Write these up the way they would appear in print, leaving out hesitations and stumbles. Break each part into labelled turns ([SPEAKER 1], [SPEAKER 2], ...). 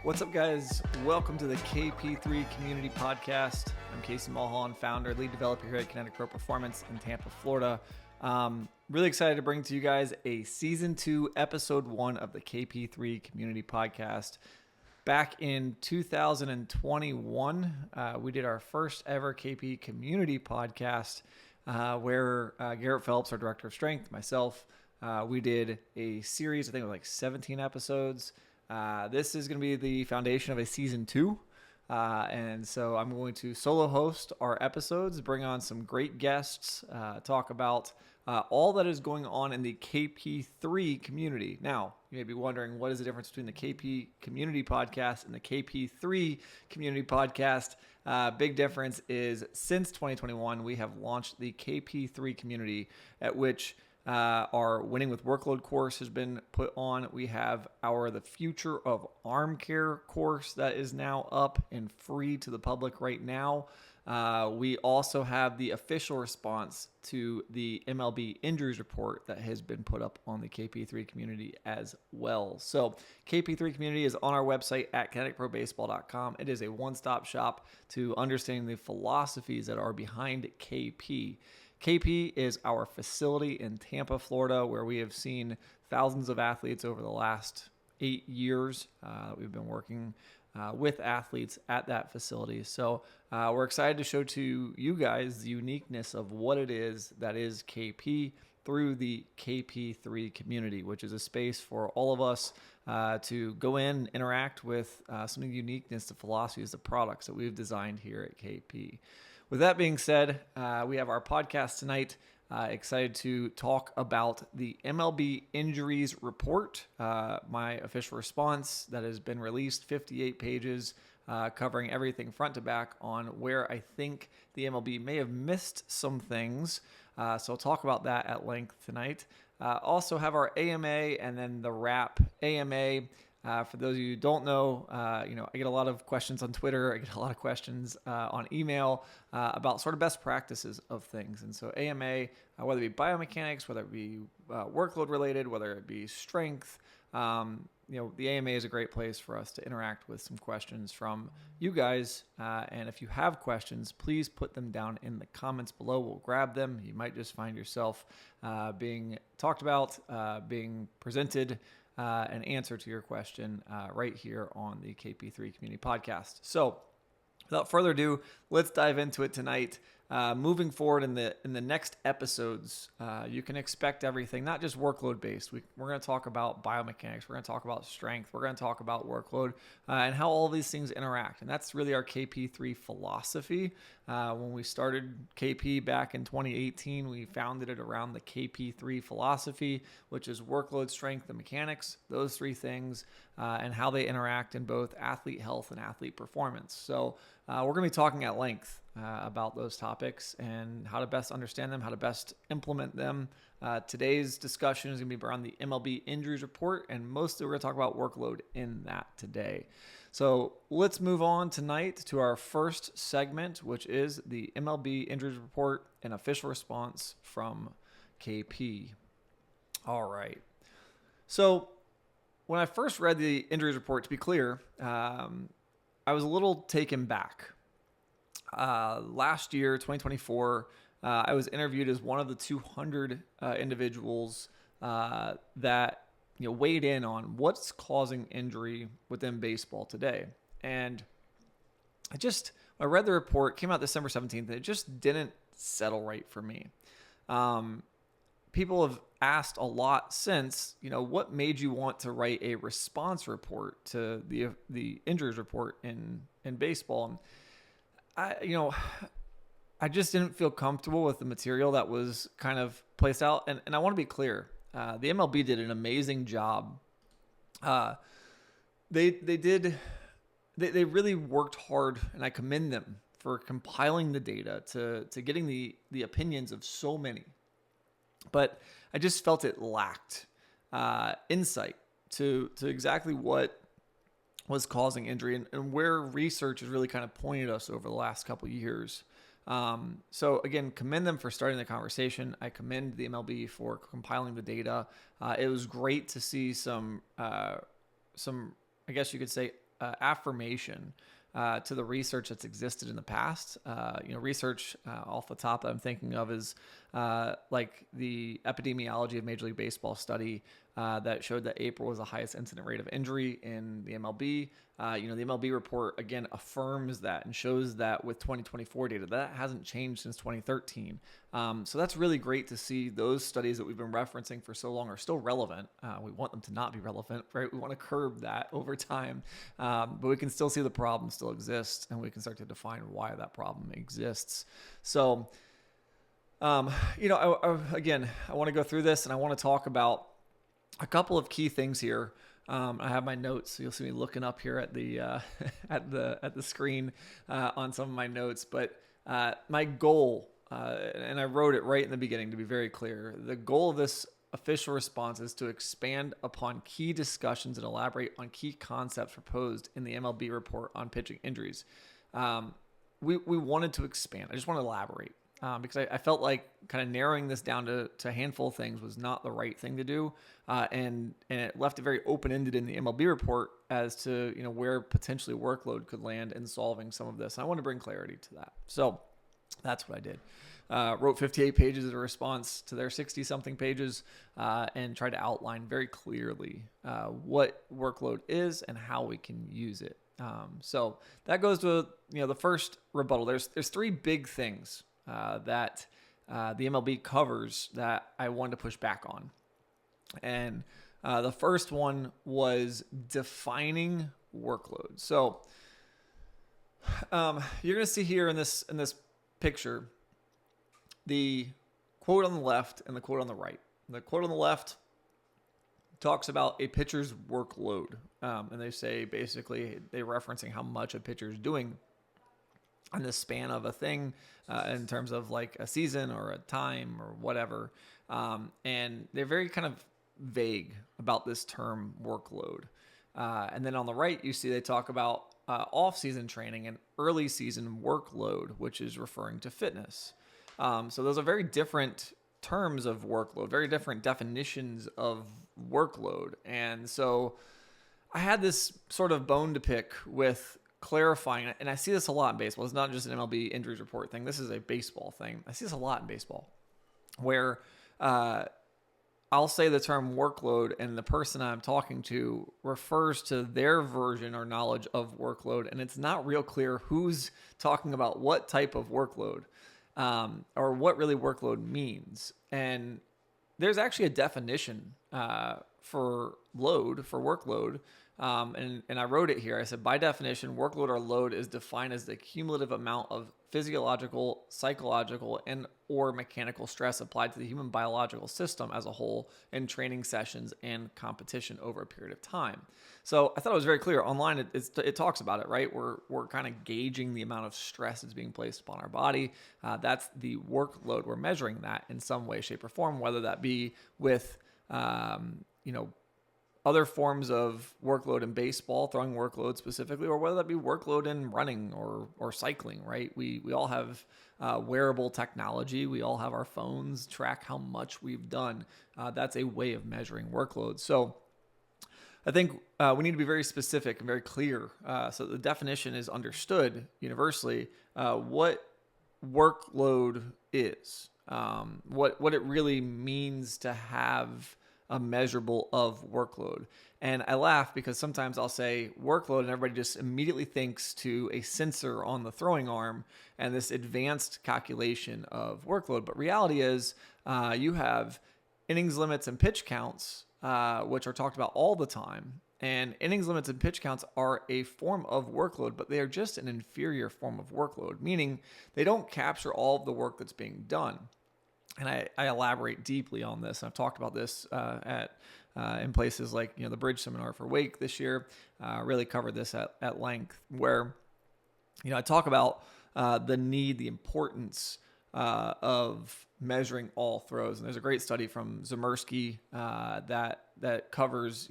[SPEAKER 1] What's up, guys? Welcome to the KP3 Community Podcast. I'm Casey Mulholland, founder, lead developer here at Kinetic Pro Performance in Tampa, Florida. Really excited to bring to you guys a Season 2, Episode 1 of the KP3 Community Podcast. Back in 2021, we did our first ever KP Community Podcast where Garrett Phelps, our Director of Strength, myself, we did a series, I think it was like 17 episodes. This is going to be the foundation of a Season 2. And so I'm going to solo host our episodes, bring on some great guests, talk about all that is going on in the KP3 community. Now, you may be wondering, what is the difference between the KP Community Podcast and the KP3 Community Podcast? Big difference is since 2021, we have launched the KP3 community, at which our Winning with Workload course has been put on. We have our The Future of Arm Care course that is now up and free to the public right now. We also have the official response to the MLB Injuries report that has been put up on the KP3 community as well. So KP3 community is on our website at kineticprobaseball.com. It is a one-stop shop to understanding the philosophies that are behind KP. KP is our facility in Tampa, Florida, where we have seen thousands of athletes over the last 8 years. We've been working with athletes at that facility. So we're excited to show to you guys the uniqueness of what it is that is KP through the KP3 community, which is a space for all of us to go in, interact with some of the uniqueness, the philosophies, the products that we've designed here at KP. With that being said, we have our podcast tonight. Excited to talk about the MLB Injuries report, my official response that has been released, 58 pages, covering everything front to back on where I think the MLB may have missed some things. So I'll talk about that at length tonight. Also have our AMA and then the wrap. AMA, for those of you who don't know, I get a lot of questions on Twitter. I get a lot of questions on email about sort of best practices of things. And so AMA, whether it be biomechanics, whether it be workload related, whether it be strength, the AMA is a great place for us to interact with some questions from you guys. And if you have questions, please put them down in the comments below. We'll grab them. You might just find yourself being talked about, being presented an answer to your question right here on the KP3 Community Podcast. So without further ado, let's dive into it tonight. Moving forward in the next episodes, you can expect everything, not just workload based. We're going to talk about biomechanics. We're going to talk about strength. We're going to talk about workload and how all these things interact. And that's really our KP3 philosophy. When we started KP back in 2018, we founded it around the KP3 philosophy, which is workload, strength, and mechanics, those three things, and how they interact in both athlete health and athlete performance. So we're going to be talking at length about those topics and how to best understand them, how to best implement them. Today's discussion is going to be around the MLB Injuries report, and mostly we're going to talk about workload in that today. So let's move on tonight to our first segment, which is the MLB Injuries report, an official response from KP. All right. So when I first read the injuries report, to be clear, I was a little taken back. Last year, 2024, I was interviewed as one of the 200 individuals that weighed in on what's causing injury within baseball today. And I read the report, came out December 17th, and it just didn't settle right for me. People have asked a lot since, what made you want to write a response report to the injuries report in baseball? And I just didn't feel comfortable with the material that was kind of placed out. And I want to be clear, the MLB did an amazing job. They really worked hard, and I commend them for compiling the data to getting the opinions of so many. But I just felt it lacked insight to exactly what was causing injury and where research has really kind of pointed us over the last couple of years. So again, commend them for starting the conversation. I commend the MLB for compiling the data. It was great to see some, I guess you could say, affirmation to the research that's existed in the past. Research off the top that I'm thinking of is like the epidemiology of Major League Baseball study that showed that April was the highest incident rate of injury in the MLB. The MLB report, again, affirms that and shows that with 2024 data, that hasn't changed since 2013. So that's really great to see those studies that we've been referencing for so long are still relevant. We want them to not be relevant, right? We want to curb that over time. But we can still see the problem still exists, and we can start to define why that problem exists. So, I want to go through this, and I want to talk about a couple of key things here. I have my notes, so you'll see me looking up here at the at the screen on some of my notes. But my goal, and I wrote it right in the beginning to be very clear, the goal of this official response is to expand upon key discussions and elaborate on key concepts proposed in the MLB report on pitching injuries. We wanted to expand. I just want to elaborate. Because I felt like kind of narrowing this down to a handful of things was not the right thing to do. And it left it very open-ended in the MLB report as to, where potentially workload could land in solving some of this. And I want to bring clarity to that. So that's what I did. Wrote 58 pages of a response to their 60-something pages and tried to outline very clearly what workload is and how we can use it. So that goes to, the first rebuttal. There's three big things that the MLB covers that I wanted to push back on. And the first one was defining workload. So you're going to see here in this picture the quote on the left and the quote on the right. The quote on the left talks about a pitcher's workload. And they say basically they're referencing how much a pitcher is doing in the span of a thing in terms of like a season or a time or whatever. And they're very kind of vague about this term workload. And then on the right, you see they talk about off-season training and early season workload, which is referring to fitness. So those are very different terms of workload, very different definitions of workload. And so I had this sort of bone to pick with clarifying, and I see this a lot in baseball. It's not just an MLB injuries report thing. This is a baseball thing. I see this a lot in baseball where I'll say the term workload and the person I'm talking to refers to their version or knowledge of workload, and it's not real clear who's talking about what type of workload or what really workload means. And there's actually a definition for workload. And I wrote it here. I said, by definition, workload or load is defined as the cumulative amount of physiological, psychological, and or mechanical stress applied to the human biological system as a whole in training sessions and competition over a period of time. So I thought it was very clear. Online, it talks about it, right? We're kind of gauging the amount of stress that's being placed upon our body. That's the workload. We're measuring that in some way, shape, or form, whether that be with, other forms of workload in baseball, throwing workload specifically, or whether that be workload in running or cycling, right? We all have wearable technology. We all have our phones track how much we've done. That's a way of measuring workload. So I think we need to be very specific and very clear so the definition is understood universally what workload is, what it really means to have a measurable of workload. And I laugh because sometimes I'll say workload and everybody just immediately thinks to a sensor on the throwing arm and this advanced calculation of workload. But reality is you have innings limits and pitch counts, which are talked about all the time. And innings limits and pitch counts are a form of workload, but they are just an inferior form of workload, meaning they don't capture all of the work that's being done. And I elaborate deeply on this. I've talked about this in places like the Bridge Seminar for Wake this year. Really covered this at length, where I talk about the need, the importance of measuring all throws. And there's a great study from Zemersky that covers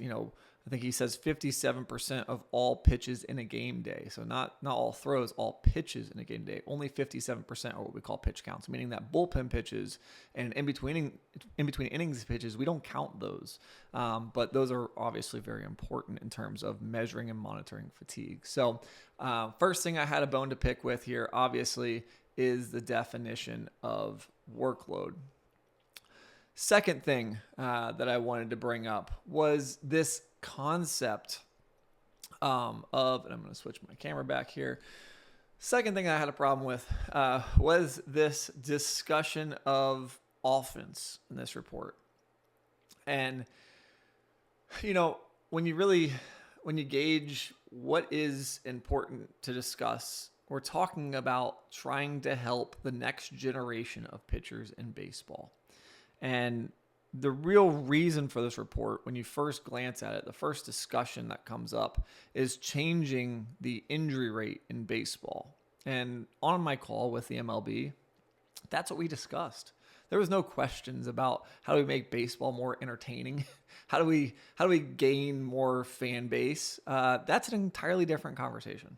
[SPEAKER 1] I think he says 57% of all pitches in a game day. So not all throws, all pitches in a game day. Only 57% are what we call pitch counts, meaning that bullpen pitches and in between innings pitches, we don't count those. But those are obviously very important in terms of measuring and monitoring fatigue. So first thing I had a bone to pick with here, obviously, is the definition of workload. Second thing that I wanted to bring up was this concept and I'm going to switch my camera back here. Second thing I had a problem with was this discussion of offense in this report. And, when you gauge what is important to discuss, we're talking about trying to help the next generation of pitchers in baseball. And the real reason for this report, when you first glance at it, the first discussion that comes up is changing the injury rate in baseball. And on my call with the MLB, that's what we discussed. There was no questions about how do we make baseball more entertaining? How do we gain more fan base? That's an entirely different conversation.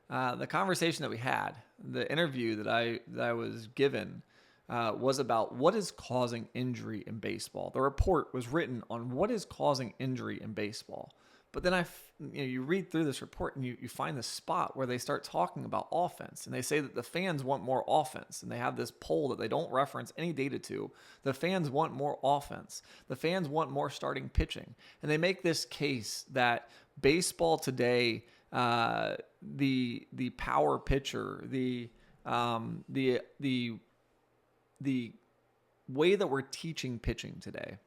[SPEAKER 1] The conversation that we had, the interview that I was given, was about what is causing injury in baseball. The report was written on what is causing injury in baseball. But then you read through this report and you find this spot where they start talking about offense, and they say that the fans want more offense, and they have this poll that they don't reference any data to. The fans want more offense. The fans want more starting pitching, and they make this case that baseball today, the power pitcher, the way that we're teaching pitching today,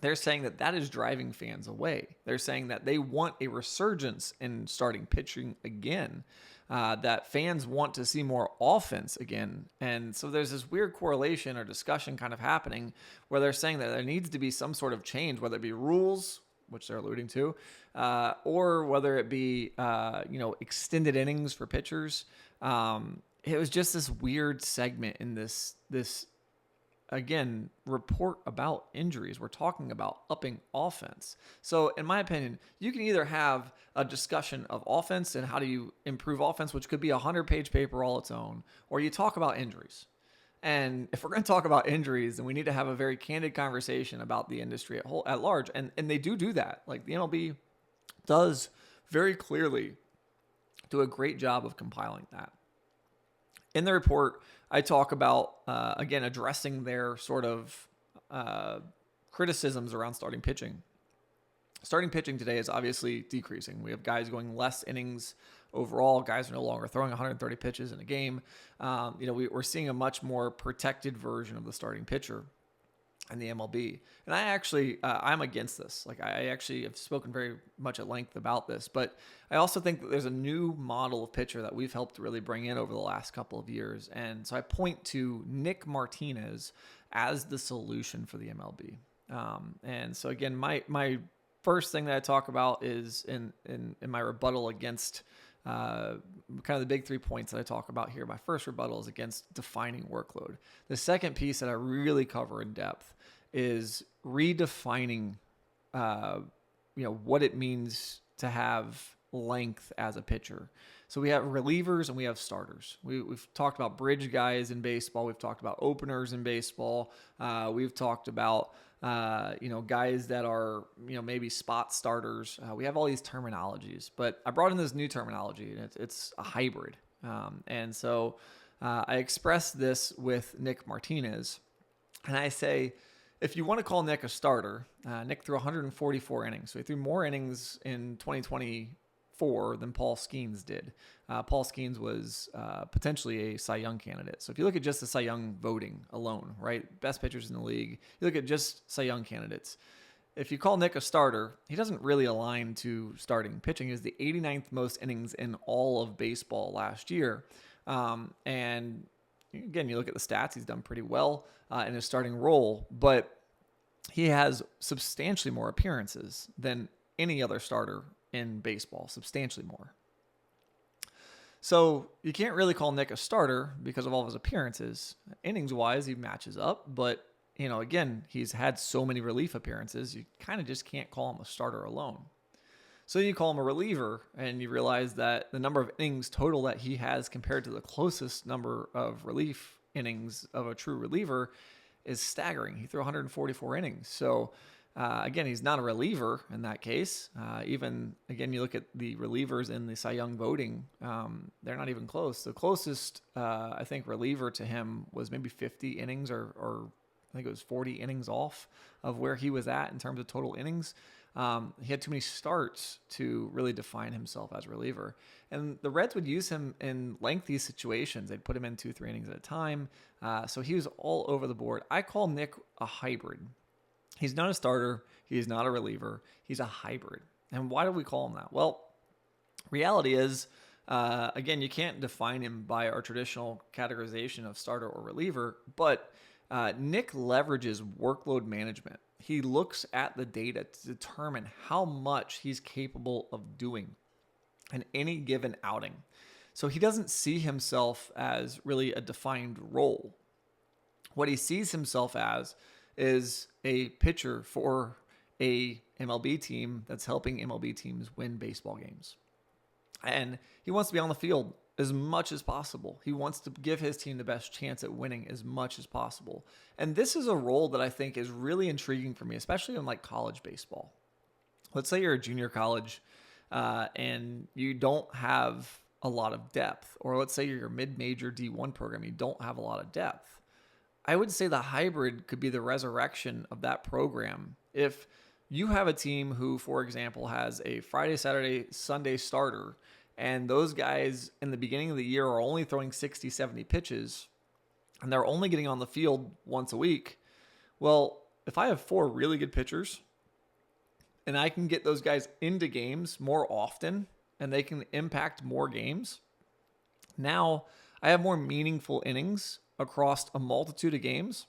[SPEAKER 1] they're saying that is driving fans away. They're saying that they want a resurgence in starting pitching again, that fans want to see more offense again. And so there's this weird correlation or discussion kind of happening where they're saying that there needs to be some sort of change, whether it be rules, which they're alluding to, or whether it be, extended innings for pitchers. It was just this weird segment in this again, report about injuries. We're talking about upping offense. So in my opinion, you can either have a discussion of offense and how do you improve offense, which could be a 100-page paper all its own, or you talk about injuries. And if we're going to talk about injuries, then we need to have a very candid conversation about the industry at large. And they do that. Like the MLB does very clearly do a great job of compiling that. In the report, I talk about, again, addressing their sort of criticisms around starting pitching. Starting pitching today is obviously decreasing. We have guys going less innings overall. Guys are no longer throwing 130 pitches in a game. We're seeing a much more protected version of the starting pitcher in the MLB. And I actually, I'm against this. Like I actually have spoken very much at length about this, but I also think that there's a new model of pitcher that we've helped really bring in over the last couple of years. And so I point to Nick Martinez as the solution for the MLB. And so again, my first thing that I talk about is in my rebuttal against kind of the big 3 points that I talk about here. My first rebuttal is against defining workload. The second piece that I really cover in depth is redefining, what it means to have length as a pitcher. So we have relievers and we have starters. We've talked about bridge guys in baseball. We've talked about openers in baseball. We've talked about guys that are, maybe spot starters. We have all these terminologies, but I brought in this new terminology, and it's a hybrid. And so I expressed this with Nick Martinez, and I say, if you want to call Nick a starter, Nick threw 144 innings. So he threw more innings in 2024 than Paul Skeens did. Paul Skeens was potentially a Cy Young candidate. So if you look at just the Cy Young voting alone, right, best pitchers in the league, you look at just Cy Young candidates. If you call Nick a starter, he doesn't really align to starting pitching. He was the 89th most innings in all of baseball last year. And again, you look at the stats, he's done pretty well in his starting role, but he has substantially more appearances than any other starter in baseball, substantially more. So you can't really call Nick a starter because of all of his appearances. Innings-wise, he matches up, but, again, he's had so many relief appearances, you kind of just can't call him a starter alone. So you call him a reliever, and you realize that the number of innings total that he has compared to the closest number of relief innings of a true reliever is staggering. He threw 144 innings. So again, he's not a reliever in that case. Even, again, you look at the relievers in the Cy Young voting, they're not even close. The closest, I think, reliever to him was maybe 50 innings or I think it was 40 innings off of where he was at in terms of total innings. He had too many starts to really define himself as a reliever. And the Reds would use him in lengthy situations. They'd put him in 2-3 innings at a time. So he was all over the board. I call Nick a hybrid. He's not a starter. He is not a reliever. He's a hybrid. And why do we call him that? Well, reality is, again, you can't define him by our traditional categorization of starter or reliever, but Nick leverages workload management. He looks at the data to determine how much he's capable of doing in any given outing. So he doesn't see himself as really a defined role. What he sees himself as is a pitcher for a MLB team that's helping MLB teams win baseball games. And he wants to be on the field as much as possible. He wants to give his team the best chance at winning as much as possible. And this is a role that I think is really intriguing for me, especially in like college baseball. Let's say you're a junior college and you don't have a lot of depth, or let's say you're a mid-major D1 program, you don't have a lot of depth. I would say the hybrid could be the resurrection of that program. If you have a team who, for example, has a Friday, Saturday, Sunday starter, and those guys in the beginning of the year are only throwing 60, 70 pitches, and they're only getting on the field once a week, well, if I have 4 really good pitchers, and I can get those guys into games more often, and they can impact more games, now I have more meaningful innings across a multitude of games.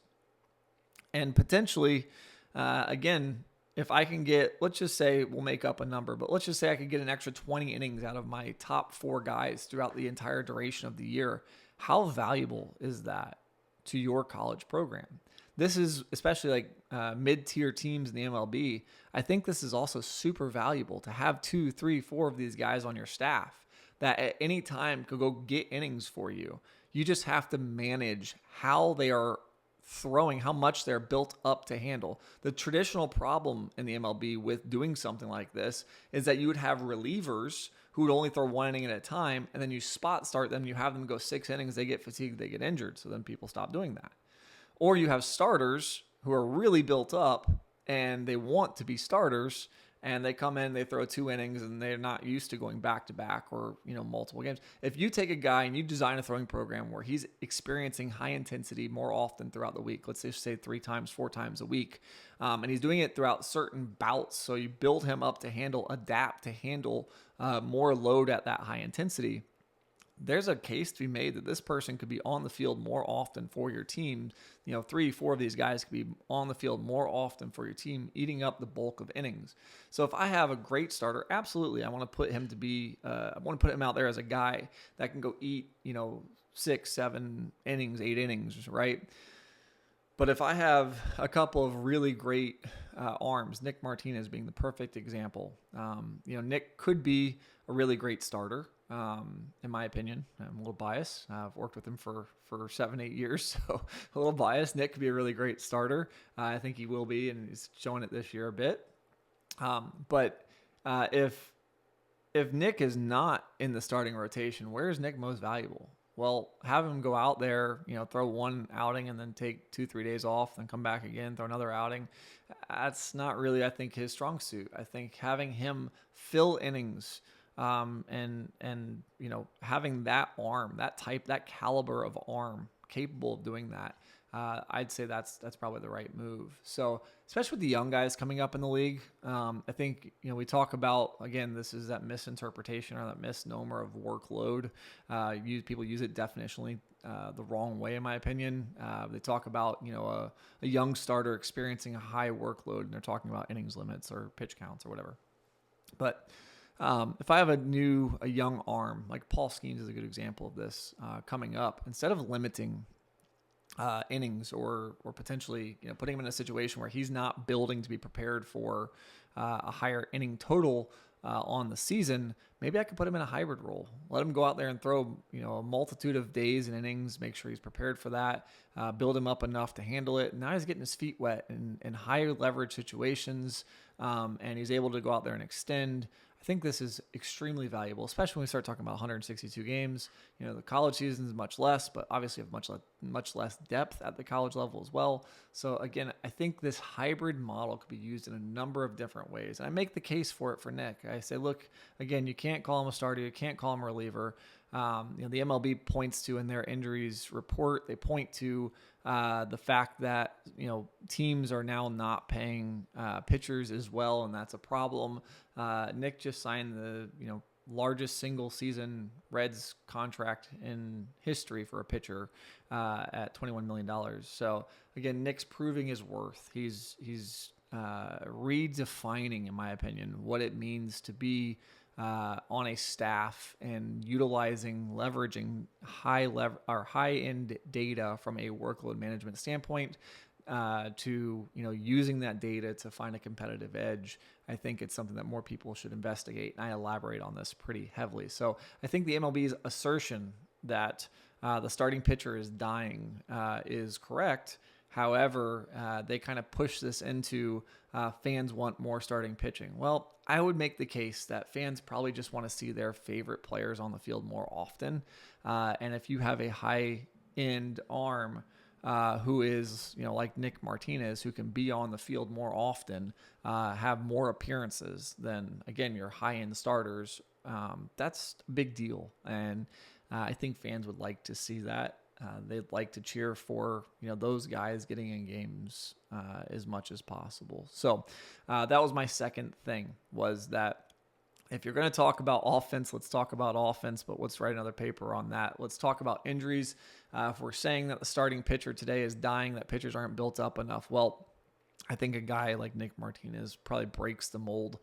[SPEAKER 1] And potentially, again, if I can get, let's just say, we'll make up a number, but let's just say I could get an extra 20 innings out of my top 4 guys throughout the entire duration of the year. How valuable is that to your college program? This is especially like mid-tier teams in the MLB. I think this is also super valuable to have 2, 3, 4 of these guys on your staff that at any time could go get innings for you. You just have to manage how they are throwing, how much they're built up to handle. The traditional problem in the MLB with doing something like this is that you would have relievers who would only throw 1 inning at a time, and then you spot start them, you have them go 6 innings, they get fatigued, they get injured, so then people stop doing that. Or you have starters who are really built up, and they want to be starters, and they come in, they throw 2 innings, and they're not used to going back-to-back or, multiple games. If you take a guy and you design a throwing program where he's experiencing high intensity more often throughout the week, let's just say 3 times, 4 times a week, and he's doing it throughout certain bouts, so you build him up to adapt to handle more load at that high intensity, there's a case to be made that this person could be on the field more often for your team. 3, 4 of these guys could be on the field more often for your team, eating up the bulk of innings. So if I have a great starter, absolutely, I want to put him out there as a guy that can go eat, 6, 7 innings, 8 innings, right? But if I have a couple of really great arms, Nick Martinez being the perfect example, Nick could be a really great starter. In my opinion, I'm a little biased. I've worked with him for 7, 8 years, so a little biased. Nick could be a really great starter. I think he will be, and he's showing it this year a bit. But if Nick is not in the starting rotation, where is Nick most valuable? Well, have him go out there, throw 1 outing and then take 2, 3 days off, then come back again, throw another outing. That's not really, I think, his strong suit. I think having him fill innings, and having that arm, that caliber of arm capable of doing that, I'd say that's probably the right move. So especially with the young guys coming up in the league, I think, we talk about, again, this is that misinterpretation or that misnomer of workload. People use it definitionally the wrong way, in my opinion. They talk about, a young starter experiencing a high workload, and they're talking about innings limits or pitch counts or whatever. But if I have a young arm, like Paul Skeens is a good example of this, coming up, instead of limiting innings or potentially putting him in a situation where he's not building to be prepared for a higher inning total, on the season, maybe I could put him in a hybrid role. Let him go out there and throw, a multitude of days and innings, make sure he's prepared for that, build him up enough to handle it. Now he's getting his feet wet in higher leverage situations, and he's able to go out there and extend. I think this is extremely valuable, especially when we start talking about 162 games. The college season is much less, but obviously have much less depth at the college level as well. So again, I think this hybrid model could be used in a number of different ways. And I make the case for it for Nick. I say, look, again, you can't call him a starter, you can't call him a reliever. The MLB points to in their injuries report, they point to the fact that teams are now not paying pitchers as well, and that's a problem. Nick just signed the largest single season Reds contract in history for a pitcher at $21 million. So again, Nick's proving his worth. He's redefining, in my opinion, what it means to be on a staff and leveraging high-end data from a workload management standpoint to using that data to find a competitive edge. I think it's something that more people should investigate, and I elaborate on this pretty heavily. So I think the MLB's assertion that the starting pitcher is dying is correct. However, they kind of push this into fans want more starting pitching. Well, I would make the case that fans probably just want to see their favorite players on the field more often. And if you have a high-end arm who is, like Nick Martinez, who can be on the field more often, have more appearances than, again, your high-end starters, that's a big deal. And I think fans would like to see that. They'd like to cheer for those guys getting in games as much as possible. So that was my second thing, was that if you're going to talk about offense, let's talk about offense, but let's write another paper on that. Let's talk about injuries. If we're saying that the starting pitcher today is dying, that pitchers aren't built up enough, well, I think a guy like Nick Martinez probably breaks the mold,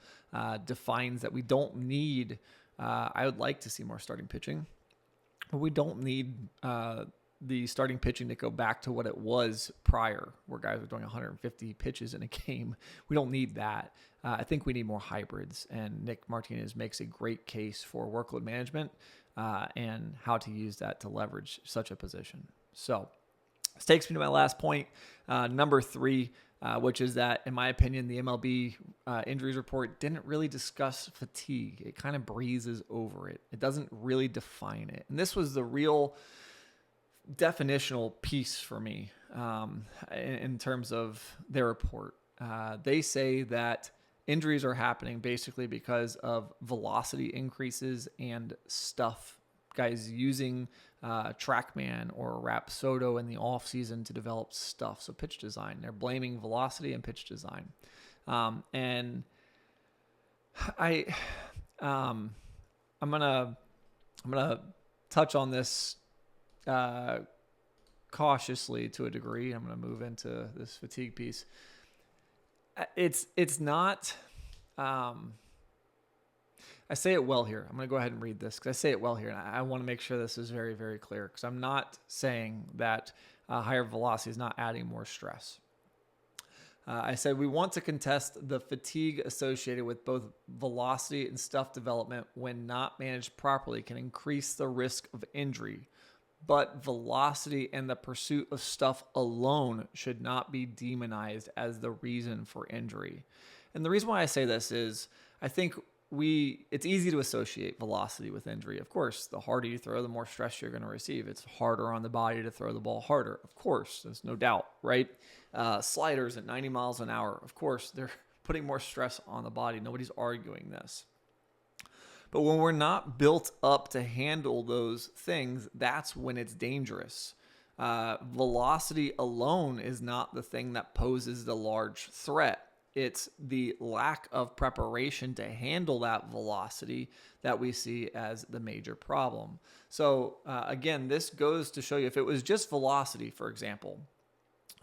[SPEAKER 1] defines that we don't need, I would like to see more starting pitching, but we don't need the starting pitching to go back to what it was prior, where guys were doing 150 pitches in a game. We don't need that. I think we need more hybrids, and Nick Martinez makes a great case for workload management and how to use that to leverage such a position. So this takes me to my last point, number 3, which is that, in my opinion, the MLB injuries report didn't really discuss fatigue. It kind of breezes over it. It doesn't really define it. And this was the real definitional piece for me in terms of their report. They say that injuries are happening basically because of velocity increases and stuff. Guys using TrackMan or Rapsodo in the offseason to develop stuff. So pitch design. They're blaming velocity and pitch design. And I'm gonna touch on this cautiously to a degree. I'm going to move into this fatigue piece. It's not, I say it well here. I'm going to go ahead and read this because I say it well here. And I want to make sure this is very, very clear, because I'm not saying that higher velocity is not adding more stress. I said we want to contest the fatigue associated with both velocity and stuff development when not managed properly can increase the risk of injury. But velocity and the pursuit of stuff alone should not be demonized as the reason for injury. And the reason why I say this is I think it's easy to associate velocity with injury. Of course, the harder you throw, the more stress you're going to receive. It's harder on the body to throw the ball harder. Of course, there's no doubt, right? Sliders at 90 miles an hour. Of course, they're putting more stress on the body. Nobody's arguing this. But when we're not built up to handle those things, that's when it's dangerous. Velocity alone is not the thing that poses the large threat. It's the lack of preparation to handle that velocity that we see as the major problem. So again, this goes to show you, if it was just velocity, for example,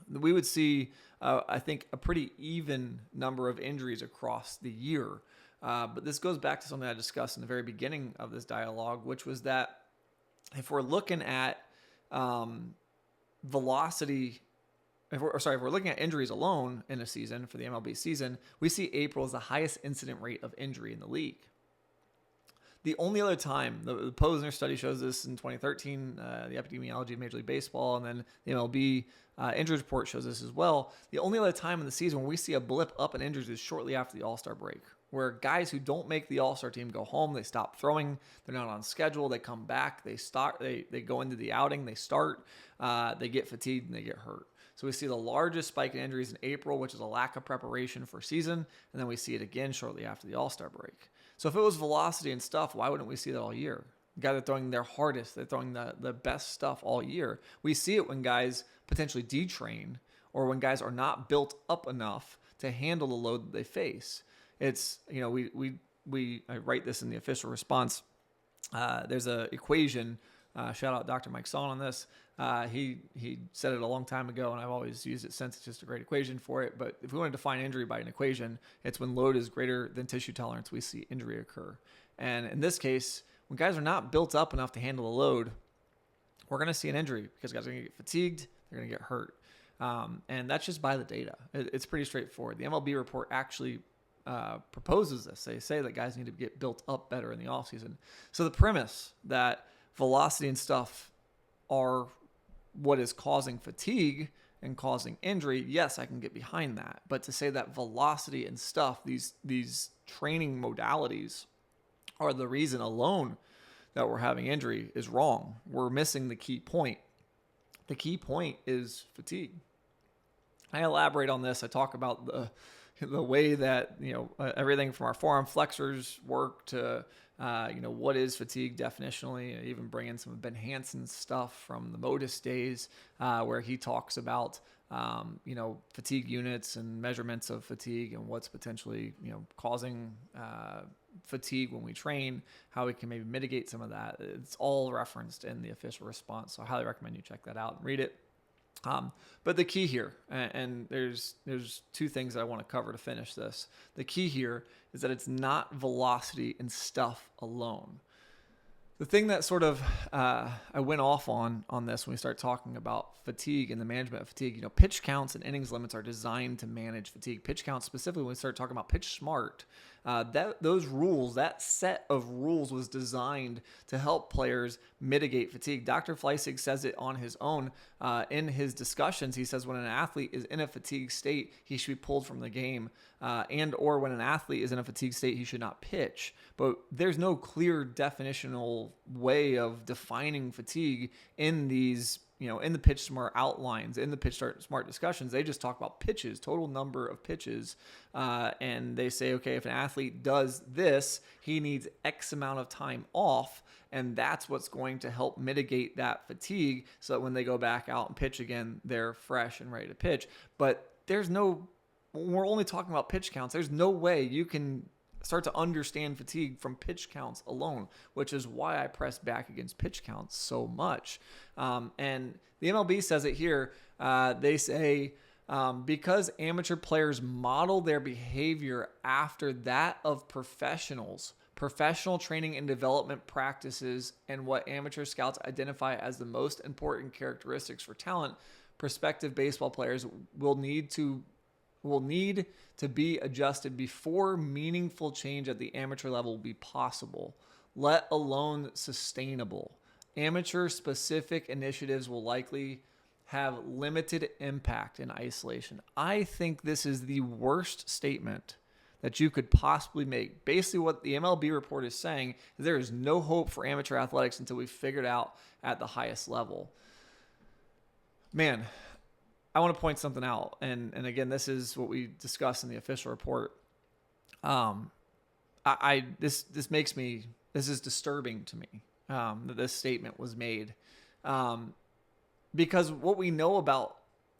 [SPEAKER 1] we would see, I think, a pretty even number of injuries across the year. But this goes back to something I discussed in the very beginning of this dialogue, which was that if we're looking at velocity if we're looking at injuries alone in a season for the MLB season, we see April as the highest incident rate of injury in the league. The only other time, the Posner study shows this in 2013, the epidemiology of Major League Baseball, and then the MLB injuries report shows this as well. The only other time in the season when we see a blip up in injuries is shortly after the All-Star break, where guys who don't make the All-Star team go home, they stop throwing, they're not on schedule, they come back, they go into the outing, they start, they get fatigued, and they get hurt. So we see the largest spike in injuries in April, which is a lack of preparation for season, and then we see it again shortly after the All-Star break. So if it was velocity and stuff, why wouldn't we see that all year? Guys are throwing their hardest, they're throwing the best stuff all year. We see it when guys potentially detrain or when guys are not built up enough to handle the load that they face. It's, I write this in the official response. There's an equation. Shout out Dr. Mike Son on this. He said it a long time ago, and I've always used it since. It's just a great equation for it. But if we want to define injury by an equation, it's when load is greater than tissue tolerance, we see injury occur. And in this case, when guys are not built up enough to handle the load, we're going to see an injury because guys are going to get fatigued, they're going to get hurt. And that's just by the data. It's pretty straightforward. The MLB report actually proposes this. They say that guys need to get built up better in the offseason. So the premise that velocity and stuff are what is causing fatigue and causing injury, yes, I can get behind that. But to say that velocity and stuff, these training modalities are the reason alone that we're having injury is wrong. We're missing the key point. The key point is fatigue. I elaborate on this. I talk about the way that, everything from our forearm flexors work to, what is fatigue definitionally. I even bring in some of Ben Hansen's stuff from the Modus days, where he talks about, fatigue units and measurements of fatigue and what's potentially, causing fatigue when we train, how we can maybe mitigate some of that. It's all referenced in the official response. So I highly recommend you check that out and read it. But the key here, and there's two things that I want to cover to finish this. The key here is that it's not velocity and stuff alone. The thing that sort of I went off on this when we start talking about fatigue and the management of fatigue, pitch counts and innings limits are designed to manage fatigue. Pitch counts specifically, when we start talking about pitch smart, that set of rules was designed to help players mitigate fatigue. Dr. Fleissig says it on his own in his discussions. He says when an athlete is in a fatigue state, he should be pulled from the game, or when an athlete is in a fatigue state, he should not pitch. But there's no clear definitional way of defining fatigue in these, in the pitch smart outlines, in the pitch smart discussions. They just talk about pitches, total number of pitches. And they say, okay, if an athlete does this, he needs X amount of time off. And that's what's going to help mitigate that fatigue so that when they go back out and pitch again, they're fresh and ready to pitch. But we're only talking about pitch counts. There's no way you can start to understand fatigue from pitch counts alone, which is why I press back against pitch counts so much. And the MLB says it here. They say, because amateur players model their behavior after that of professionals, professional training and development practices, and what amateur scouts identify as the most important characteristics for talent, prospective baseball players will need to be adjusted before meaningful change at the amateur level will be possible, let alone sustainable. Amateur-specific initiatives will likely have limited impact in isolation. I think this is the worst statement that you could possibly make. Basically, what the MLB report is saying is there is no hope for amateur athletics until we figure it out at the highest level. Man, I want to point something out, and again, this is what we discussed in the official report. This is disturbing to me that this statement was made, because what we know about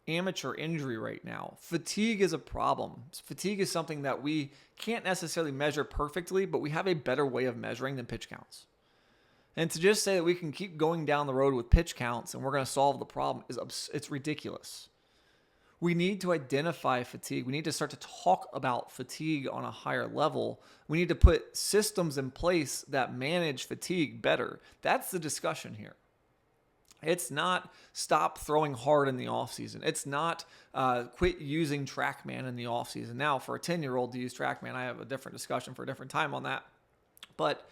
[SPEAKER 1] amateur injury right now, fatigue is a problem. Fatigue is something that we can't necessarily measure perfectly, but we have a better way of measuring than pitch counts. And to just say that we can keep going down the road with pitch counts and we're going to solve the problem it's ridiculous. We need to identify fatigue. We need to start to talk about fatigue on a higher level. We need to put systems in place that manage fatigue better. That's the discussion here. It's not stop throwing hard in the offseason. It's not quit using TrackMan in the offseason. Now, for a 10-year-old to use TrackMan, I have a different discussion for a different time on that. But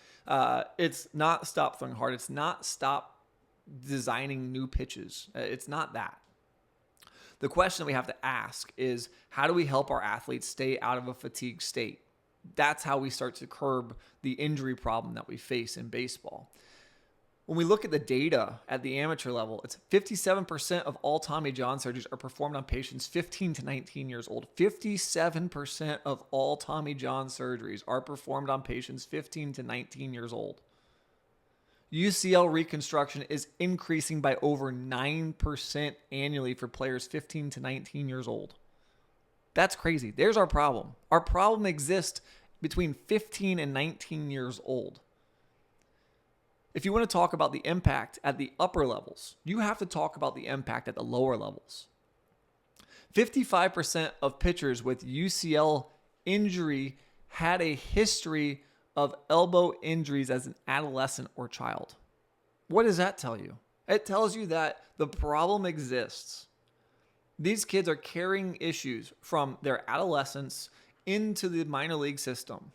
[SPEAKER 1] it's not stop throwing hard. It's not stop designing new pitches. It's not that. The question that we have to ask is, how do we help our athletes stay out of a fatigue state? That's how we start to curb the injury problem that we face in baseball. When we look at the data at the amateur level, it's 57% of all Tommy John surgeries are performed on patients 15 to 19 years old. 57% of all Tommy John surgeries are performed on patients 15 to 19 years old. UCL reconstruction is increasing by over 9% annually for players 15 to 19 years old. That's crazy. There's our problem. Our problem exists between 15 and 19 years old. If you want to talk about the impact at the upper levels, you have to talk about the impact at the lower levels. 55% of pitchers with UCL injury had a history of elbow injuries as an adolescent or child. What does that tell you? It tells you that the problem exists. These kids are carrying issues from their adolescence into the minor league system.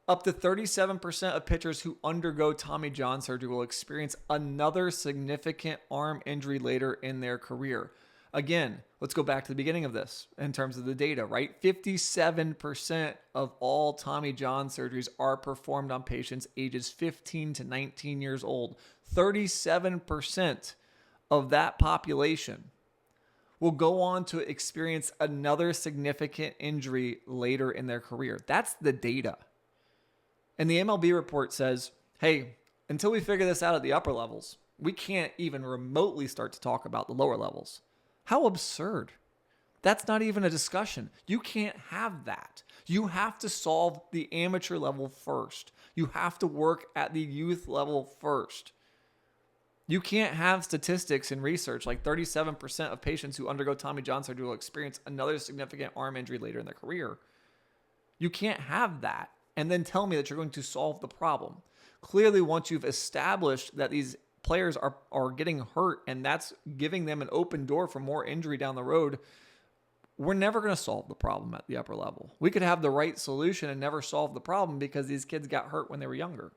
[SPEAKER 1] Up to 37% of pitchers who undergo Tommy John surgery will experience another significant arm injury later in their career. Again, let's go back to the beginning of this in terms of the data, right? 57% of all Tommy John surgeries are performed on patients ages 15 to 19 years old. 37% of that population will go on to experience another significant injury later in their career. That's the data. And the MLB report says, hey, until we figure this out at the upper levels, we can't even remotely start to talk about the lower levels. How absurd. That's not even a discussion. You can't have that. You have to solve the amateur level first. You have to work at the youth level first. You can't have statistics and research like 37% of patients who undergo Tommy John surgery will experience another significant arm injury later in their career. You can't have that and then tell me that you're going to solve the problem. Clearly, once you've established that these players are getting hurt and that's giving them an open door for more injury down the road, we're never going to solve the problem at the upper level. We could have the right solution and never solve the problem because these kids got hurt when they were younger.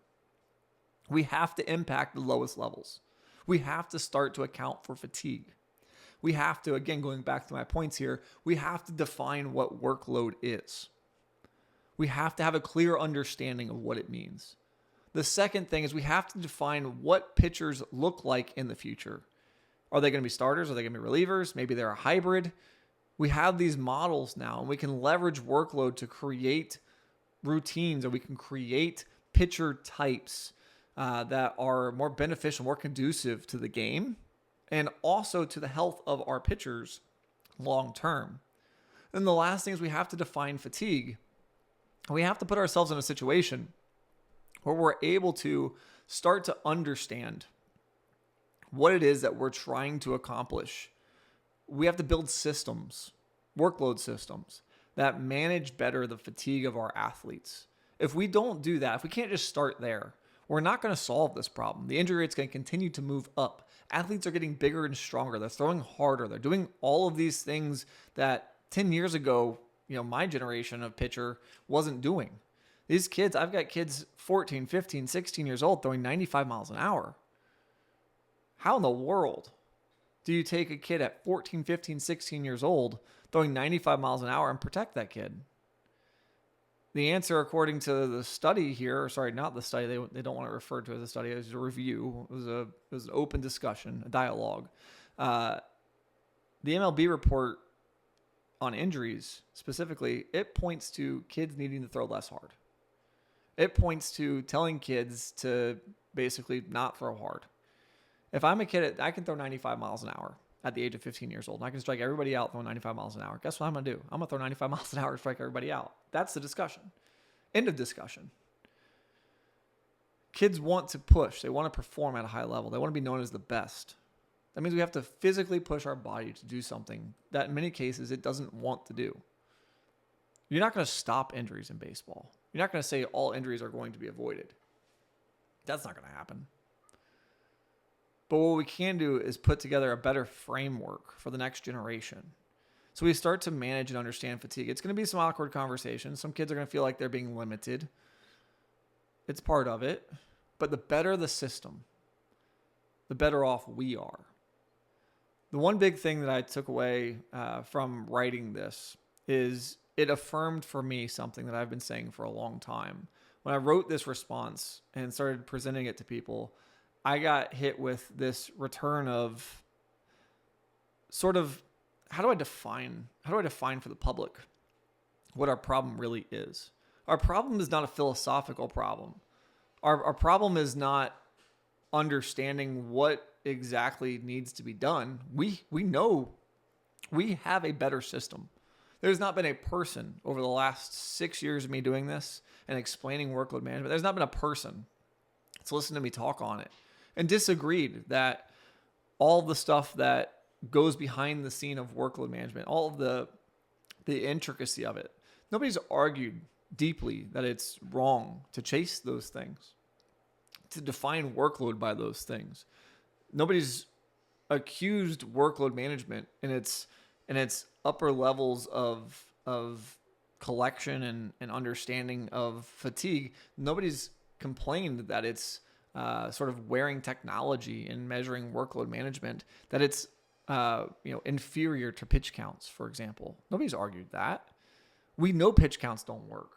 [SPEAKER 1] We have to impact the lowest levels. We have to start to account for fatigue. We have to, again, going back to my points here, we have to define what workload is. We have to have a clear understanding of what it means. The second thing is we have to define what pitchers look like in the future. Are they going to be starters? Are they going to be relievers? Maybe they're a hybrid. We have these models now, and we can leverage workload to create routines, or we can create pitcher types that are more beneficial, more conducive to the game, and also to the health of our pitchers long term. And the last thing is we have to define fatigue. We have to put ourselves in a situation where we're able to start to understand what it is that we're trying to accomplish. We have to build systems, workload systems, that manage better the fatigue of our athletes. If we don't do that, if we can't just start there, we're not going to solve this problem. The injury rate's going to continue to move up. Athletes are getting bigger and stronger. They're throwing harder. They're doing all of these things that 10 years ago, my generation of pitcher wasn't doing. These kids, I've got kids 14, 15, 16 years old throwing 95 miles an hour. How in the world do you take a kid at 14, 15, 16 years old throwing 95 miles an hour and protect that kid? The answer, according to the study here, or sorry, not the study, they don't want to refer to it as a study, it was a review. It was an open discussion, a dialogue. The MLB report on injuries, specifically, it points to kids needing to throw less hard. It points to telling kids to basically not throw hard. If I'm a kid, I can throw 95 miles an hour at the age of 15 years old. And I can strike everybody out throwing 95 miles an hour. Guess what I'm going to do? I'm going to throw 95 miles an hour to strike everybody out. That's the discussion. End of discussion. Kids want to push. They want to perform at a high level. They want to be known as the best. That means we have to physically push our body to do something that in many cases it doesn't want to do. You're not going to stop injuries in baseball. You're not going to say all injuries are going to be avoided. That's not going to happen. But what we can do is put together a better framework for the next generation. So we start to manage and understand fatigue. It's going to be some awkward conversations. Some kids are going to feel like they're being limited. It's part of it. But the better the system, the better off we are. The one big thing that I took away from writing this is it affirmed for me something that I've been saying for a long time. When I wrote this response and started presenting it to people, I got hit with this return of sort of how do I define for the public what our problem really is? Our problem is not a philosophical problem. Our problem is not understanding what exactly needs to be done. We know we have a better system. There's not been a person over the last 6 years of me doing this and explaining workload management. There's not been a person that's listened to me talk on it and disagreed that all the stuff that goes behind the scene of workload management, all of the intricacy of it, nobody's argued deeply that it's wrong to chase those things, to define workload by those things. Nobody's accused workload management in its upper levels of collection and understanding of fatigue. Nobody's complained that it's sort of wearing technology and measuring workload management, that it's inferior to pitch counts, for example. Nobody's argued that. We know pitch counts don't work.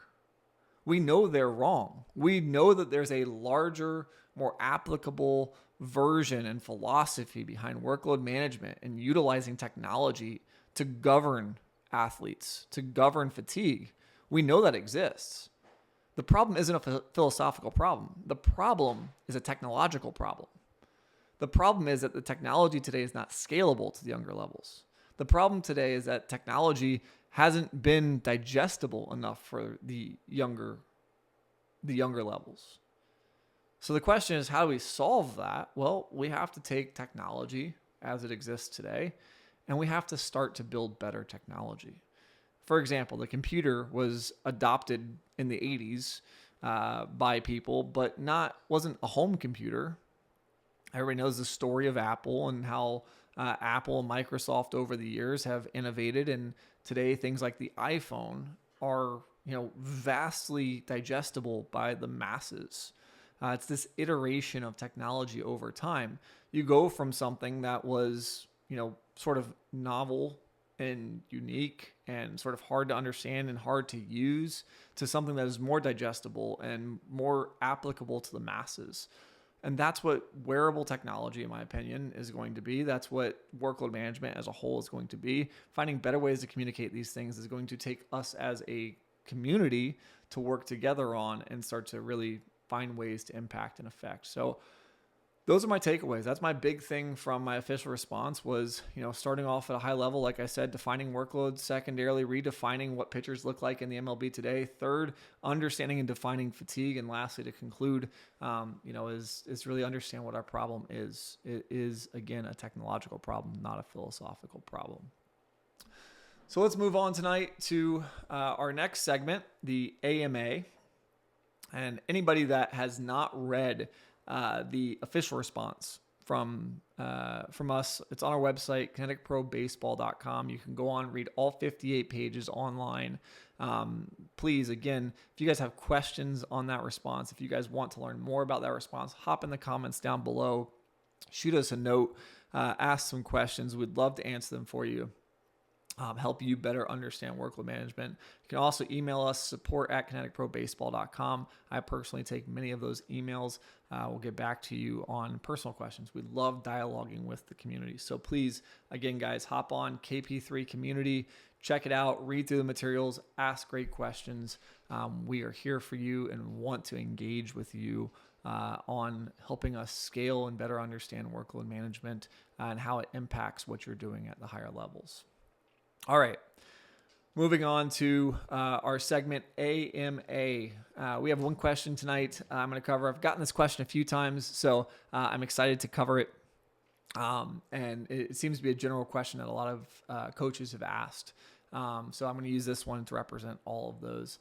[SPEAKER 1] We know they're wrong. We know that there's a larger, more applicable version and philosophy behind workload management and utilizing technology to govern athletes, to govern fatigue. We know that exists. The problem isn't a philosophical problem. The problem is a technological problem. The problem is that the technology today is not scalable to the younger levels. The problem today is that technology hasn't been digestible enough for the younger levels. So the question is, how do we solve that? Well, we have to take technology as it exists today, and we have to start to build better technology. For example, the computer was adopted in the 80s by people, but wasn't a home computer. Everybody knows the story of Apple and how Apple and Microsoft over the years have innovated, and today things like the iPhone are vastly digestible by the masses. It's this iteration of technology over time. You go from something that was sort of novel and unique and sort of hard to understand and hard to use to something that is more digestible and more applicable to the masses. And that's what wearable technology, in my opinion, is going to be. That's what workload management as a whole is going to be. Finding better ways to communicate these things is going to take us as a community to work together on and start to really find ways to impact and affect. So those are my takeaways. That's my big thing from my official response was, starting off at a high level, like I said, defining workloads. Secondarily, redefining what pitchers look like in the MLB today. Third, understanding and defining fatigue. And lastly, to conclude, is really understand what our problem is. It is, again, a technological problem, not a philosophical problem. So let's move on tonight to our next segment, the AMA. And anybody that has not read the official response from us, it's on our website, kineticprobaseball.com. You can go on, read all 58 pages online. Please, again, if you guys have questions on that response, if you guys want to learn more about that response, hop in the comments down below, shoot us a note, ask some questions. We'd love to answer them for you. Help you better understand workload management. You can also email us, support@kineticprobaseball.com. I personally take many of those emails. We'll get back to you on personal questions. We love dialoguing with the community. So please, again, guys, hop on KP3 Community, check it out, read through the materials, ask great questions. We are here for you and want to engage with you on helping us scale and better understand workload management and how it impacts what you're doing at the higher levels. All right, moving on to our segment AMA. We have one question tonight I'm going to cover. I've gotten this question a few times, so I'm excited to cover it. And it seems to be a general question that a lot of coaches have asked. So I'm going to use this one to represent all of those.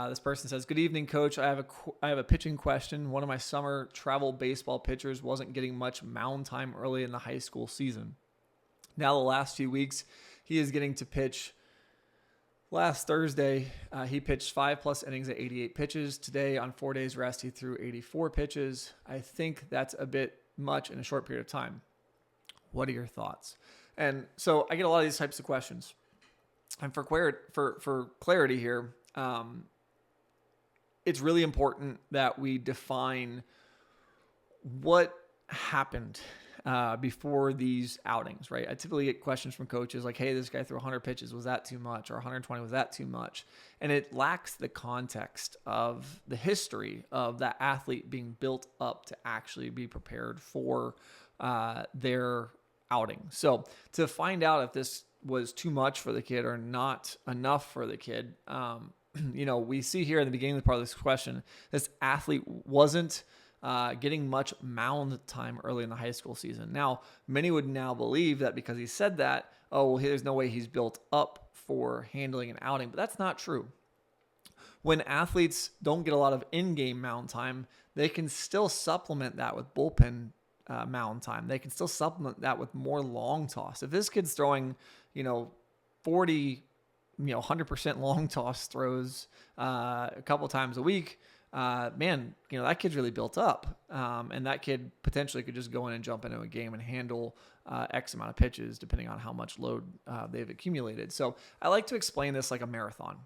[SPEAKER 1] This person says, "Good evening, coach. I have a pitching question. One of my summer travel baseball pitchers wasn't getting much mound time early in the high school season. Now the last few weeks, he is getting to pitch. Last Thursday, he pitched 5+ innings at 88 pitches. Today, on 4 days rest, he threw 84 pitches. I think that's a bit much in a short period of time. What are your thoughts?" And so I get a lot of these types of questions. And for clarity here, it's really important that we define what happened before these outings, right? I typically get questions from coaches like, "Hey, this guy threw 100 pitches. Was that too much?" Or 120, was that too much? And it lacks the context of the history of that athlete being built up to actually be prepared for their outing. So to find out if this was too much for the kid or not enough for the kid, we see here in the beginning of the part of this question, this athlete wasn't getting much mound time early in the high school season. Now, many would now believe that because he said that, oh, well, there's no way he's built up for handling an outing, but that's not true. When athletes don't get a lot of in-game mound time, they can still supplement that with bullpen mound time. They can still supplement that with more long toss. If this kid's throwing, 40, 100% long toss throws a couple times a week, that kid's really built up. And that kid potentially could just go in and jump into a game and handle X amount of pitches, depending on how much load they've accumulated. So I like to explain this like a marathon.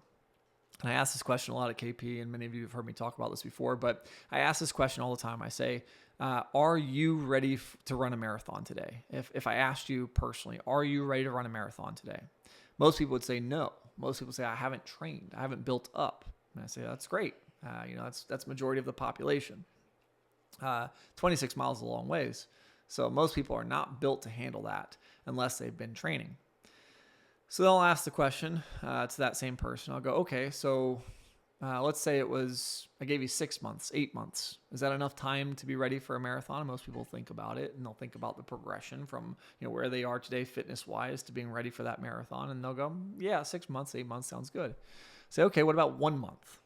[SPEAKER 1] And I ask this question a lot at KP, and many of you have heard me talk about this before, but I ask this question all the time. I say, are you ready to run a marathon today? If I asked you personally, are you ready to run a marathon today? Most people would say no. Most people say, I haven't trained. I haven't built up. And I say, that's great. That's majority of the population. 26 miles is a long ways. So most people are not built to handle that unless they've been training. So they'll ask the question to that same person. I'll go, okay, so let's say I gave you 6 months, 8 months. Is that enough time to be ready for a marathon? And most people think about it, and they'll think about the progression from where they are today fitness-wise to being ready for that marathon. And they'll go, yeah, 6 months, 8 months sounds good. Say, okay, what about 1 month?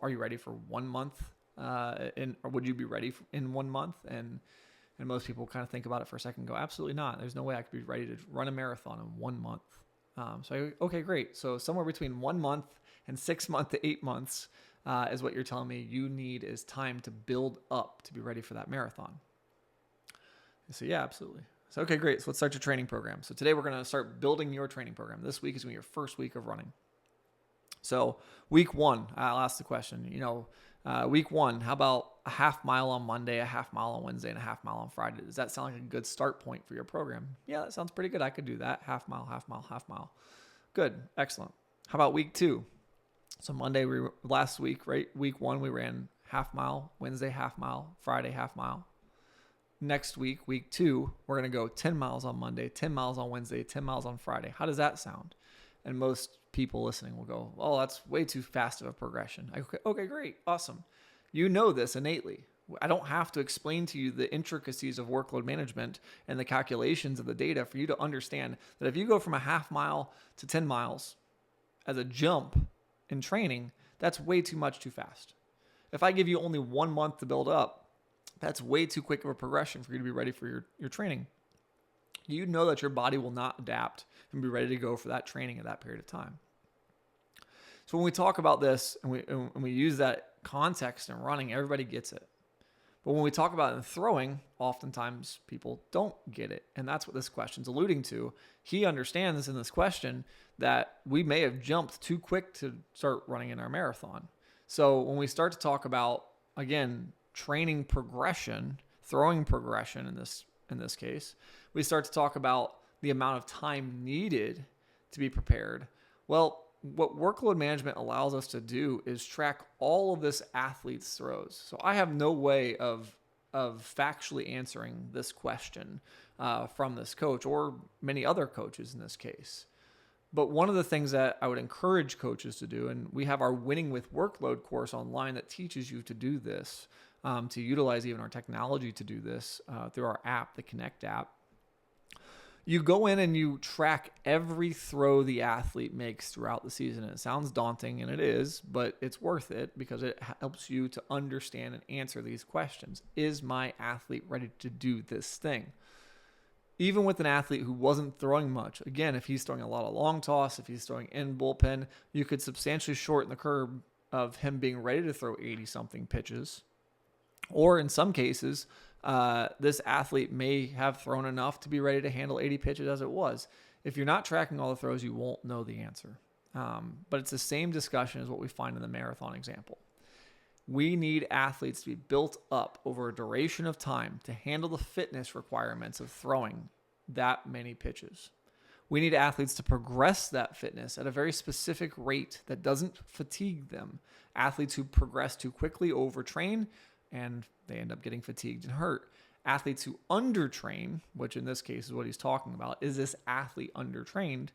[SPEAKER 1] Are you ready for 1 month? Or would you be ready in 1 month? And most people kind of think about it for a second and go, absolutely not. There's no way I could be ready to run a marathon in 1 month. Okay, great. So somewhere between 1 month and 6 months to 8 months is what you're telling me you need is time to build up to be ready for that marathon. So yeah, absolutely. So, okay, great. So let's start your training program. So today we're going to start building your training program. This week is going to be your first week of running. So week 1, I'll ask the question, week 1, how about a half mile on Monday, a half mile on Wednesday, and a half mile on Friday? Does that sound like a good start point for your program? Yeah, that sounds pretty good. I could do that. Half mile, half mile, half mile. Good. Excellent. How about week 2? So Monday, last week, right? Week 1, we ran half mile, Wednesday, half mile, Friday, half mile. Next week, week 2, we're going to go 10 miles on Monday, 10 miles on Wednesday, 10 miles on Friday. How does that sound? And most people listening will go, oh, that's way too fast of a progression. Okay, great. Awesome. You know this innately. I don't have to explain to you the intricacies of workload management and the calculations of the data for you to understand that if you go from a half mile to 10 miles as a jump in training, that's way too much too fast. If I give you only 1 month to build up, that's way too quick of a progression for you to be ready for your training. You know that your body will not adapt and be ready to go for that training at that period of time. So when we talk about this and we use that context in running, everybody gets it. But when we talk about it in throwing, oftentimes people don't get it. And that's what this question's alluding to. He understands in this question that we may have jumped too quick to start running in our marathon. So when we start to talk about, again, training progression, throwing progression in this case, we start to talk about the amount of time needed to be prepared. Well, what workload management allows us to do is track all of this athlete's throws. So I have no way of factually answering this question from this coach or many other coaches in this case. But one of the things that I would encourage coaches to do, and we have our Winning with Workload course online that teaches you to do this, to utilize even our technology to do this through our app, the Connect app. You go in and you track every throw the athlete makes throughout the season. And it sounds daunting, and it is, but it's worth it because it helps you to understand and answer these questions. Is my athlete ready to do this thing? Even with an athlete who wasn't throwing much, again, if he's throwing a lot of long toss, if he's throwing in bullpen, you could substantially shorten the curve of him being ready to throw 80-something pitches. Or in some cases, this athlete may have thrown enough to be ready to handle 80 pitches as it was. If you're not tracking all the throws, you won't know the answer. But it's the same discussion as what we find in the marathon example. We need athletes to be built up over a duration of time to handle the fitness requirements of throwing that many pitches. We need athletes to progress that fitness at a very specific rate that doesn't fatigue them. Athletes who progress too quickly overtrain, and they end up getting fatigued and hurt. Athletes who undertrain, which in this case is what he's talking about, is this athlete undertrained?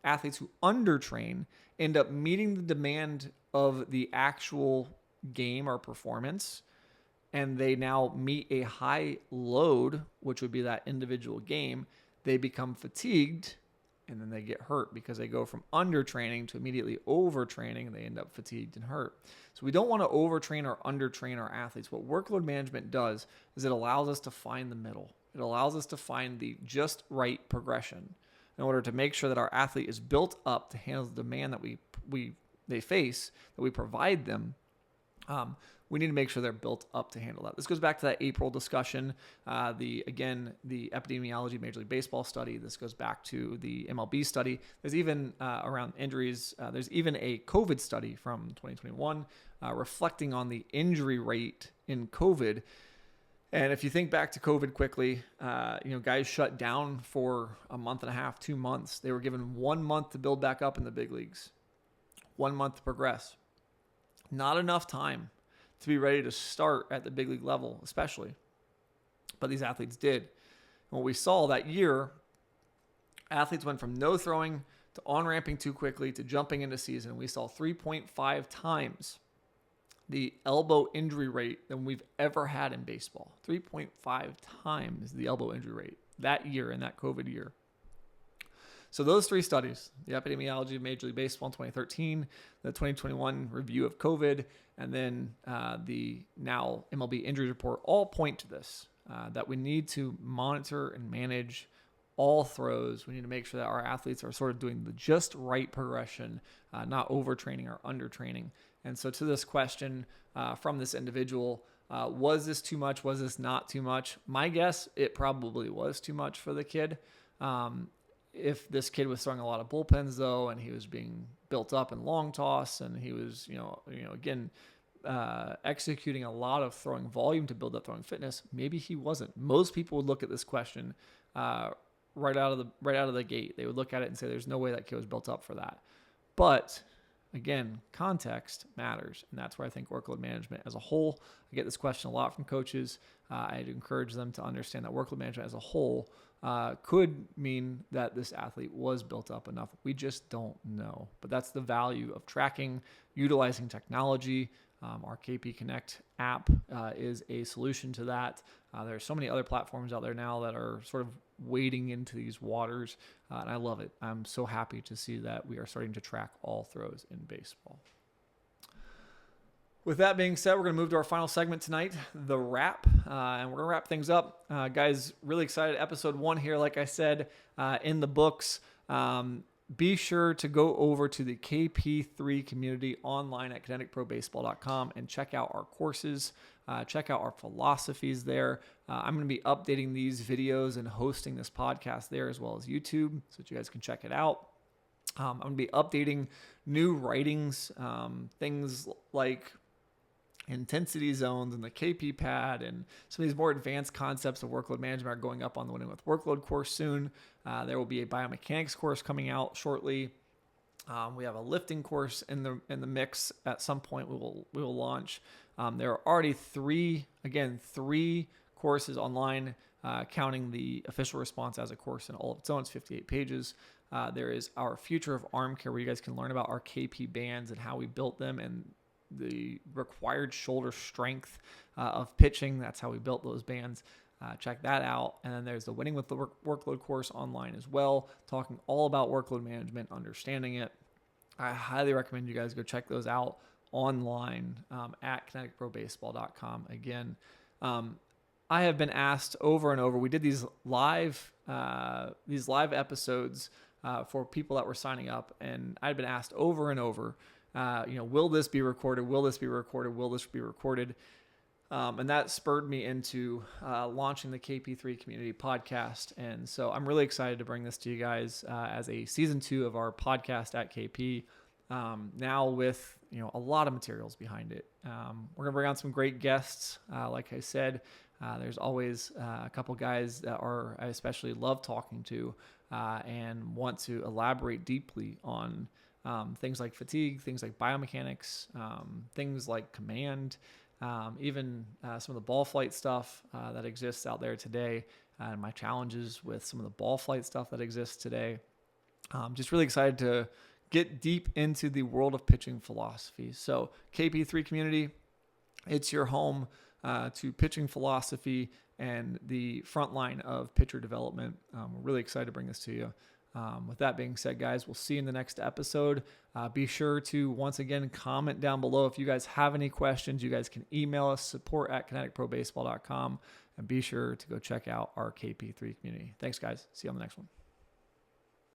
[SPEAKER 1] Athletes who undertrain end up meeting the demand of the actual game or performance, and they now meet a high load, which would be that individual game. They become fatigued, and then they get hurt because they go from undertraining to immediately overtraining, and they end up fatigued and hurt. So we don't want to overtrain or undertrain our athletes. What workload management does is it allows us to find the middle. It allows us to find the just right progression in order to make sure that our athlete is built up to handle the demand that they face, that we provide them. We need to make sure they're built up to handle that. This goes back to that April discussion. The epidemiology Major League Baseball study. This goes back to the MLB study. There's even around injuries. There's even a COVID study from 2021 reflecting on the injury rate in COVID. And if you think back to COVID quickly, guys shut down for a month and a half, 2 months. They were given 1 month to build back up in the big leagues, 1 month to progress. Not enough time to be ready to start at the big league level, especially. But these athletes did. And what we saw that year, athletes went from no throwing to on-ramping too quickly to jumping into season. We saw 3.5 times the elbow injury rate than we've ever had in baseball. 3.5 times the elbow injury rate that year, in that COVID year. So those three studies, the epidemiology of Major League Baseball in 2013, the 2021 review of COVID, and then the now MLB Injuries report, all point to this, that we need to monitor and manage all throws. We need to make sure that our athletes are sort of doing the just right progression, not overtraining or undertraining. And so to this question from this individual, was this too much? Was this not too much? My guess, it probably was too much for the kid. If this kid was throwing a lot of bullpens, though, and he was being built up in long toss, and he was, executing a lot of throwing volume to build up throwing fitness, maybe he wasn't. Most people would look at this question right out of the gate. They would look at it and say, "There's no way that kid was built up for that." But again, context matters, and that's where I think workload management as a whole. I get this question a lot from coaches. I'd encourage them to understand that workload management as a whole could mean that this athlete was built up enough. We just don't know. But that's the value of tracking, utilizing technology. Our KP Connect app is a solution to that. There are so many other platforms out there now that are sort of wading into these waters, and I love it. I'm so happy to see that we are starting to track all throws in baseball. With that being said, we're going to move to our final segment tonight, the wrap, and we're going to wrap things up. Guys, really excited. Episode 1 here, like I said, in the books. Be sure to go over to the KP3 community online at kineticprobaseball.com and check out our courses, check out our philosophies there. I'm going to be updating these videos and hosting this podcast there as well as YouTube so that you guys can check it out. I'm going to be updating new writings, things like intensity zones and the KP pad and some of these more advanced concepts of workload management are going up on the Winning with Workload course soon. There will be a biomechanics course coming out shortly. We have a lifting course in the mix at some point we will launch. There are already three courses online, counting the official response as a course in all of its own. It's 58 pages. There is our Future of Arm Care, where you guys can learn about our KP bands and how we built them and the required shoulder strength of pitching. That's how we built those bands. check that out. And then there's the Winning with the Workload course online as well, talking all about workload management, understanding it. I highly recommend you guys go check those out online at ConnecticProBaseball.com. Again, I have been asked over and over. We did these live episodes for people that were signing up, and I'd been asked over and over, will this be recorded? Will this be recorded? Will this be recorded? And that spurred me into launching the KP3 Community Podcast. And so I'm really excited to bring this to you guys as a season 2 of our podcast at KP. Now with a lot of materials behind it. We're gonna bring on some great guests. Like I said, there's always a couple guys that I especially love talking to and want to elaborate deeply on things like fatigue, things like biomechanics, things like command. Even some of the ball flight stuff that exists out there today, and my challenges with some of the ball flight stuff that exists today. Just really excited to get deep into the world of pitching philosophy. So KP3 Community, it's your home to pitching philosophy and the front line of pitcher development. We're really excited to bring this to you. With that being said, guys, we'll see you in the next episode. Be sure to, once again, comment down below. If you guys have any questions, you guys can email us, support@ConnecticProBaseball.com, and be sure to go check out our KP3 community. Thanks, guys. See you on the next one.